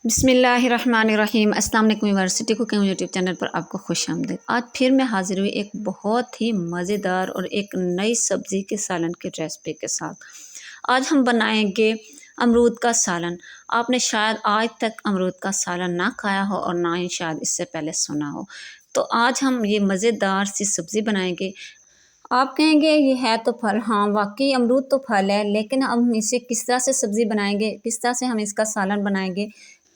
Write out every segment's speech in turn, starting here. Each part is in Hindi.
बिस्मिल्लाहिर्रहमानिर्रहीम। अस्सलाम वालेकुम यूनिवर्सिटी कुकिंग यूट्यूब चैनल पर आपको खुशामदीद। आज फिर मैं हाज़िर हुई एक बहुत ही मज़ेदार और एक नई सब्ज़ी के सालन की रेसिपी के साथ। आज हम बनाएंगे अमरूद का सालन। आपने शायद आज तक अमरूद का सालन ना खाया हो और ना ही शायद इससे पहले सुना हो। तो आज हम ये मज़ेदार सी सब्ज़ी बनाएंगे। आप कहेंगे ये है तो फल, हाँ वाकई अमरूद तो फल है, लेकिन हम इसे किस तरह से सब्ज़ी बनाएंगे, किस तरह से हम इसका सालन बनाएंगे,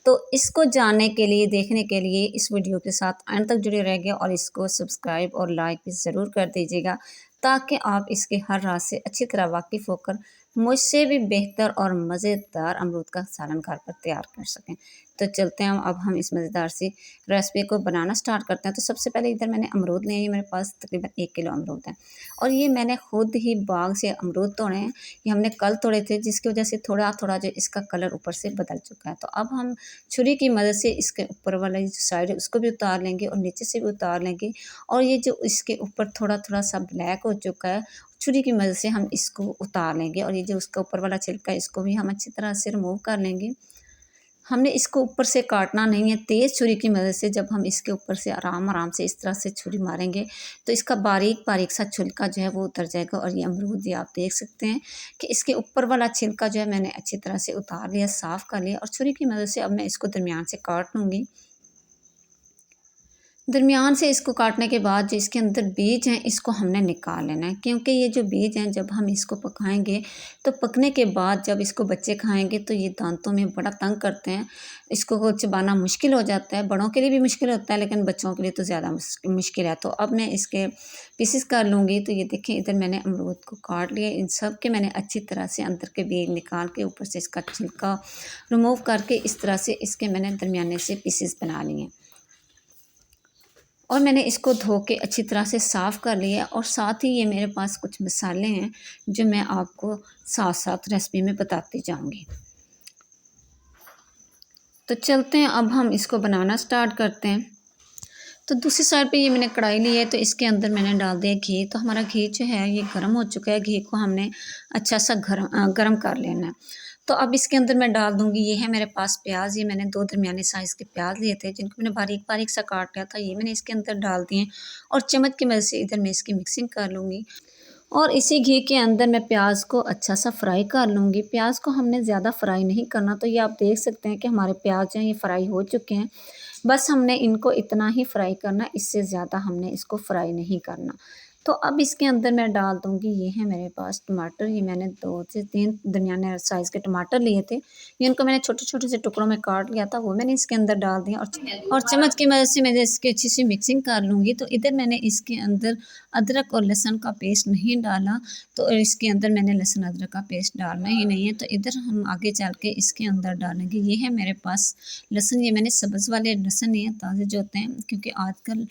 तो इसको जानने के लिए, देखने के लिए इस वीडियो के साथ एंड तक जुड़े रहिए और इसको सब्सक्राइब और लाइक भी ज़रूर कर दीजिएगा, ताकि आप इसके हर राज से अच्छी तरह वाकिफ़ होकर मुझसे भी बेहतर और मज़ेदार अमरूद का सालन घर पर तैयार कर सकें। तो चलते हैं अब हम इस मज़ेदार सी रेसिपी को बनाना स्टार्ट करते हैं। तो सबसे पहले इधर मैंने अमरूद लिए हैं, मेरे पास तकरीबन 1 किलो अमरूद है और ये मैंने खुद ही बाग से अमरूद तोड़े हैं। ये हमने कल तोड़े थे, जिसकी वजह से थोड़ा थोड़ा जो इसका कलर ऊपर से बदल चुका है। तो अब हम छुरी की मदद से इसके ऊपर वाला जो साइड है उसको भी उतार लेंगे और नीचे से भी उतार लेंगे। और ये जो इसके ऊपर थोड़ा थोड़ा सा ब्लैक हो चुका है, छुरी की मदद से हम इसको उतार लेंगे। और ये जो उसका ऊपर वाला छिलका है इसको भी हम अच्छी तरह से रिमूव कर लेंगे। हमने इसको ऊपर से काटना नहीं है, तेज़ छुरी की मदद से जब हम इसके ऊपर से आराम आराम से इस तरह से छुरी मारेंगे तो इसका बारीक बारीक सा छिलका जो है वो उतर जाएगा। और ये अमरूद ये आप देख सकते हैं कि इसके ऊपर वाला छिलका जो है मैंने अच्छी तरह से उतार लिया, साफ़ कर लिया। और छुरी की मदद से अब मैं इसको दरमियान से काट लूँगी। दरमियान से इसको काटने के बाद जो इसके अंदर बीज हैं इसको हमने निकाल लेना है, क्योंकि ये जो बीज हैं जब हम इसको पकाएंगे तो पकने के बाद जब इसको बच्चे खाएंगे तो ये दांतों में बड़ा तंग करते हैं, इसको चबाना मुश्किल हो जाता है। बड़ों के लिए भी मुश्किल होता है, लेकिन बच्चों के लिए तो ज़्यादा मुश्किल है। तो अब मैं इसके पीसेस कर लूँगी। तो ये देखें, इधर मैंने अमरूद को काट लिया, इन सब के मैंने अच्छी तरह से अंदर के बीज निकाल के ऊपर से इसका छिलका रिमूव करके इस तरह से इसके मैंने दरमियाने से पीसेस बना लिए। और मैंने इसको धो के अच्छी तरह से साफ़ कर लिया। और साथ ही ये मेरे पास कुछ मसाले हैं जो मैं आपको साथ साथ रेसिपी में बताती जाऊंगी। तो चलते हैं अब हम इसको बनाना स्टार्ट करते हैं। तो दूसरी साइड पे ये मैंने कढ़ाई ली है, तो इसके अंदर मैंने डाल दिया घी। तो हमारा घी जो है ये गर्म हो चुका है। घी को हमने अच्छा सा गर्म कर लेना है। तो अब इसके अंदर मैं डाल दूँगी, ये है मेरे पास प्याज। ये मैंने 2 दरमियाने साइज़ के प्याज लिए थे, जिनको मैंने बारीक बारीक सा काट लिया था। ये मैंने इसके अंदर डाल दिए और चम्मच की मदद से इधर मैं इसकी मिक्सिंग कर लूँगी। और इसी घी के अंदर मैं प्याज को अच्छा सा फ्राई कर लूँगी। प्याज को हमने ज़्यादा फ्राई नहीं करना। तो ये आप देख सकते हैं कि हमारे प्याज जो हैं ये फ्राई हो चुके हैं। बस हमने इनको इतना ही फ्राई करना, इससे ज़्यादा हमने इसको फ्राई नहीं करना। तो अब इसके अंदर मैं डाल दूँगी, ये है मेरे पास टमाटर। ये मैंने 2 से 3 दरमियाने साइज़ के टमाटर लिए थे। ये इनको मैंने छोटे-छोटे से टुकड़ों में काट लिया था, वो मैंने इसके अंदर डाल दिया। और चम्मच की मदद से मैं इसकी अच्छी सी मिक्सिंग कर लूँगी। तो इधर मैंने इसके अंदर अदरक और लहसुन का पेस्ट नहीं डाला, तो इसके अंदर मैंने लहसुन अदरक का पेस्ट डालना ही नहीं है। तो इधर हम आगे चल के इसके अंदर डालेंगे। ये है मेरे पास लहसुन। ये मैंने सब्ज़ वाले लहसुन नहीं है, ताज़े जो होते हैं, क्योंकि आजकल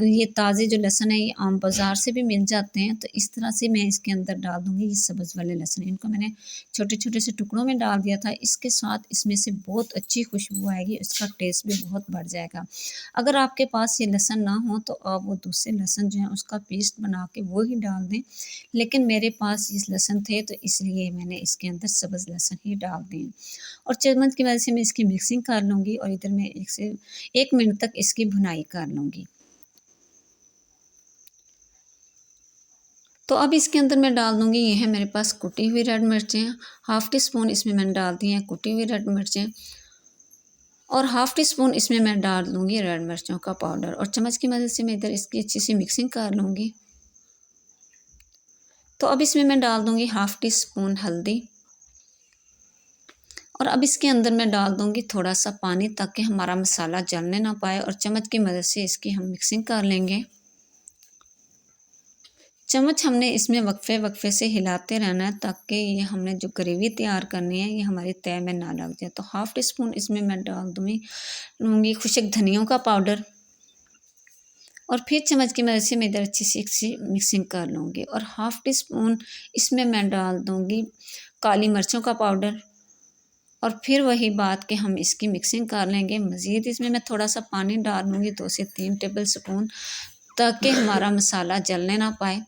ये ताज़े जो लहसुन है ये आम बाज़ार से भी मिल जाते हैं। तो इस तरह से मैं इसके अंदर डाल दूँगी ये सब्ज़ वाले लहसुन। इनको मैंने छोटे-छोटे से टुकड़ों में डाल दिया था। इसके साथ इसमें से बहुत अच्छी खुशबू आएगी, इसका टेस्ट भी बहुत बढ़ जाएगा। अगर आपके पास ये लहसुन ना हो तो आप वो दूसरे लहसुन जो है उसका पेस्ट बना के वो ही डाल दें, लेकिन मेरे पास ये लहसुन थे तो इसलिए मैंने इसके अंदर सब्ज़ लहसुन ही डाल दिए। और चम्मच की मदद से मैं इसकी मिक्सिंग कर लूँगी और इधर मैं 1 से 1 मिनट तक इसकी भुनाई कर लूँगी। तो अब इसके अंदर मैं डाल दूँगी, ये है मेरे पास कुटी हुई रेड मिर्चें। हाफ़ टी स्पून इसमें मैंने डाल दी हैं कुटी हुई रेड मिर्चें। और हाफ़ टी स्पून इसमें मैं डाल दूँगी रेड मिर्चों का पाउडर। और चम्मच की मदद से मैं इधर इसकी अच्छी सी मिक्सिंग कर लूँगी। तो अब इसमें मैं डाल दूँगी हाफ़ टी स्पून हल्दी। और अब इसके अंदर मैं डाल दूँगी थोड़ा सा पानी, ताकि हमारा मसाला जलने ना पाए। और चम्मच की मदद से इसकी हम मिक्सिंग कर लेंगे। चम्मच हमने इसमें वक्फे वक्फे से हिलाते रहना है, ताकि ये हमने जो ग्रेवी तैयार करनी है ये हमारी तय में ना लग जाए। तो हाफ़ टी स्पून इसमें मैं डाल दूँगी खुशक धनियों का पाउडर। और फिर चम्मच की मदद से मैं इधर अच्छी सी मिक्सिंग कर लूँगी। और हाफ़ टी स्पून इसमें मैं डाल दूँगी काली मिर्चों का पाउडर। और फिर वही बात कि हम इसकी मिक्सिंग कर लेंगे। मज़ीद इसमें मैं थोड़ा सा पानी डाल लूँगी, 2 से 3 टेबल स्पून, ताकि हमारा मसाला जलने ना पाए।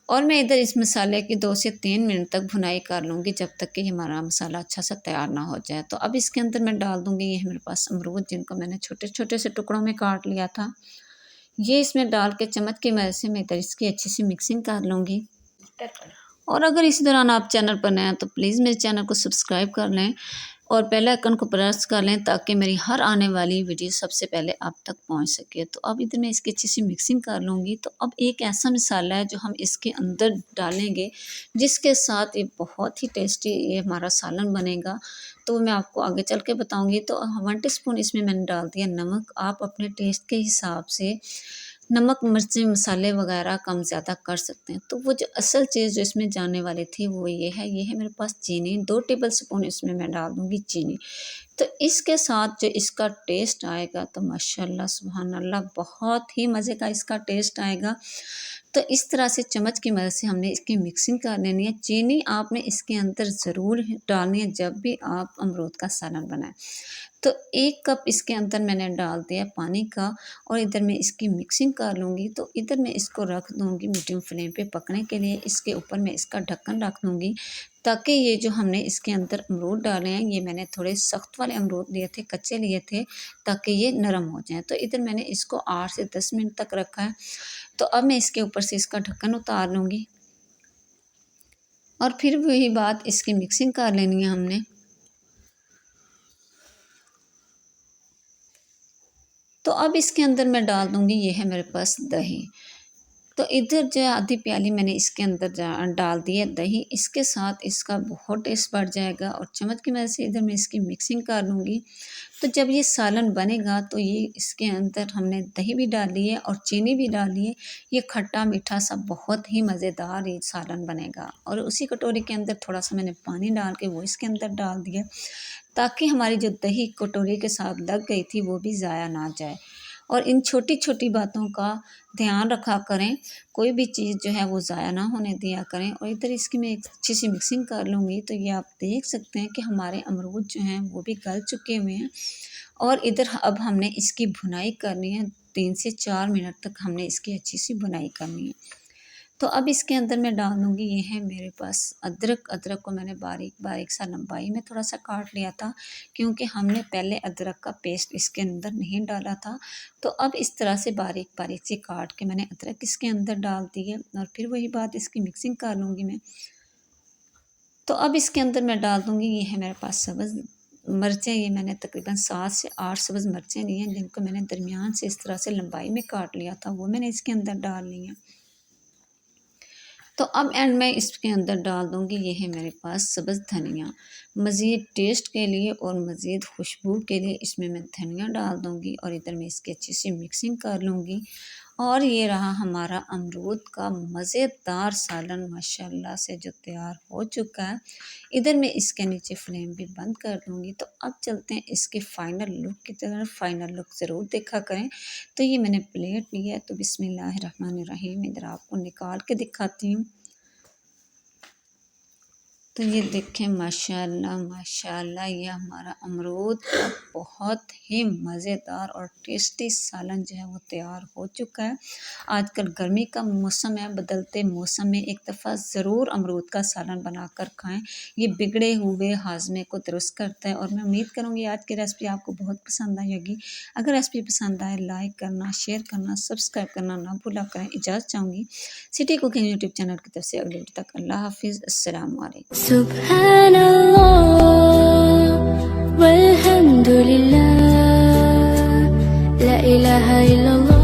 और मैं इधर इस मसाले की 2 से 3 मिनट तक भुनाई कर लूँगी, जब तक कि हमारा मसाला अच्छा सा तैयार ना हो जाए। तो अब इसके अंदर मैं डाल दूँगी, ये है मेरे पास अमरूद जिनको मैंने छोटे-छोटे से टुकड़ों में काट लिया था। ये इसमें डाल के चम्मच की मदद से मैं इधर इसकी अच्छी सी मिक्सिंग कर लूँगी। और अगर इसी दौरान आप चैनल पर नए हैं तो प्लीज़ मेरे चैनल को सब्सक्राइब कर लें और बेल आइकन को प्रेस कर लें, ताकि मेरी हर आने वाली वीडियो सबसे पहले आप तक पहुंच सके। तो अब इधर मैं इसकी अच्छी सी मिक्सिंग कर लूँगी। तो अब एक ऐसा मसाला है जो हम इसके अंदर डालेंगे, जिसके साथ ये बहुत ही टेस्टी ये हमारा सालन बनेगा। तो मैं आपको आगे चल के बताऊँगी। तो 1 टीस्पून इसमें मैंने डाल दिया नमक। आप अपने टेस्ट के हिसाब से नमक, मिर्ची, मसाले वगैरह कम ज़्यादा कर सकते हैं। तो वो जो असल चीज़ जो इसमें जाने वाली थी वो ये है मेरे पास चीनी। 2 टेबल स्पून इसमें मैं डाल दूँगी चीनी। तो इसके साथ जो इसका टेस्ट आएगा तो माशाल्लाह सुभान अल्लाह बहुत ही मज़े का इसका टेस्ट आएगा। तो इस तरह से चम्मच की मदद से हमने इसकी मिक्सिंग कर लेनी है। चीनी आपने इसके अंदर ज़रूर डालनी है जब भी आप अमरूद का सालन बनाएं। तो 1 कप इसके अंदर मैंने डाल दिया पानी का और इधर मैं इसकी मिक्सिंग कर लूँगी। तो इधर मैं इसको रख दूँगी मीडियम फ्लेम पे पकने के लिए। इसके ऊपर मैं इसका ढक्कन रख दूँगी, ताकि ये जो हमने इसके अंदर अमरूद डाले हैं, ये मैंने थोड़े सख्त वाले अमरूद लिए थे, कच्चे लिए थे, ताकि ये नरम हो जाएँ। तो इधर मैंने इसको 8 से 10 मिनट तक रखा है। तो अब मैं इसके ऊपर से इसका ढक्कन उतार लूँगी और फिर वही बात, इसकी मिक्सिंग कर लेनी है हमने। तो अब इसके अंदर मैं डाल दूँगी, ये है मेरे पास दही। तो इधर जो आधी प्याली मैंने इसके अंदर डाल दी है दही। इसके साथ इसका बहुत टेस्ट बढ़ जाएगा और चम्मच की मदद से इधर मैं इसकी मिक्सिंग कर लूँगी। तो जब ये सालन बनेगा तो ये इसके अंदर हमने दही भी डाली है और चीनी भी डाली है। ये खट्टा मीठा सा बहुत ही मज़ेदार ये सालन बनेगा। और उसी कटोरी के अंदर थोड़ा सा मैंने पानी डाल के वो इसके अंदर डाल दिया, ताकि हमारी जो दही कटोरी के साथ लग गई थी वो भी ज़ाया ना जाए। और इन छोटी-छोटी बातों का ध्यान रखा करें, कोई भी चीज़ जो है वो ज़ाया ना होने दिया करें। और इधर इसकी मैं एक अच्छी सी मिक्सिंग कर लूँगी। तो ये आप देख सकते हैं कि हमारे अमरूद जो हैं वो भी गल चुके हुए हैं। और इधर अब हमने इसकी भुनाई करनी है, 3 से 4 मिनट तक हमने इसकी अच्छी सी भुनाई करनी है। तो अब इसके अंदर मैं डाल दूँगी, ये है मेरे पास अदरक। अदरक को मैंने बारीक-बारीक सा लंबाई में थोड़ा सा काट लिया था, क्योंकि हमने पहले अदरक का पेस्ट इसके अंदर नहीं डाला था। तो अब इस तरह से बारीक-बारीक सी काट के मैंने अदरक इसके अंदर डाल दी है और फिर वही बात, इसकी मिक्सिंग कर लूँगी मैं। तो अब इसके अंदर मैं डाल दूँगी, ये है मेरे पास सब्ज़ मिर्चें। ये मैंने तकरीबन 7 से 8 सब्ज़ मिर्चें ली हैं, जिनको मैंने दरमियान से इस तरह से लंबाई में काट लिया था, वो मैंने इसके अंदर डाल ली हैं। तो अब एंड में इसके अंदर डाल दूँगी, ये है मेरे पास सब्ज़ धनिया। मज़ीद टेस्ट के लिए और मज़ीद खुशबू के लिए इसमें मैं धनिया डाल दूँगी और इधर मैं इसकी अच्छी सी मिक्सिंग कर लूँगी। और ये रहा हमारा अमरूद का मज़ेदार सालन माशाल्लाह से जो तैयार हो चुका है। इधर मैं इसके नीचे फ्लेम भी बंद कर दूँगी। तो अब चलते हैं इसके फ़ाइनल लुक की तरफ। फ़ाइनल लुक ज़रूर देखा करें। तो ये मैंने प्लेट लिया है, तो बिस्मिल्लाहिर्रहमानिर्रहीम इधर आपको निकाल के दिखाती हूँ। तो ये देखें माशाल्लाह माशाल्लाह, ये हमारा अमरूद का बहुत ही मज़ेदार और टेस्टी सालन जो है वो तैयार हो चुका है। आजकल गर्मी का मौसम है, बदलते मौसम में एक दफ़ा ज़रूर अमरूद का सालन बनाकर खाएं। ये बिगड़े हुए हाज़मे को दुरुस्त करता है। और मैं उम्मीद करूँगी आज की रेसिपी आपको बहुत पसंद आई होगी। अगर रेसिपी पसंद आए लाइक करना, शेयर करना, सब्सक्राइब करना ना भूला करें। इजाज़त चाहूँगी सिटी कुकिंग यूट्यूब चैनल की तरफ से। अगली वीडियो तक अल्लाह हाफ़िज़, अस्सलाम वालेकुम। Subhanallah walhamdulillah la ilaha illallah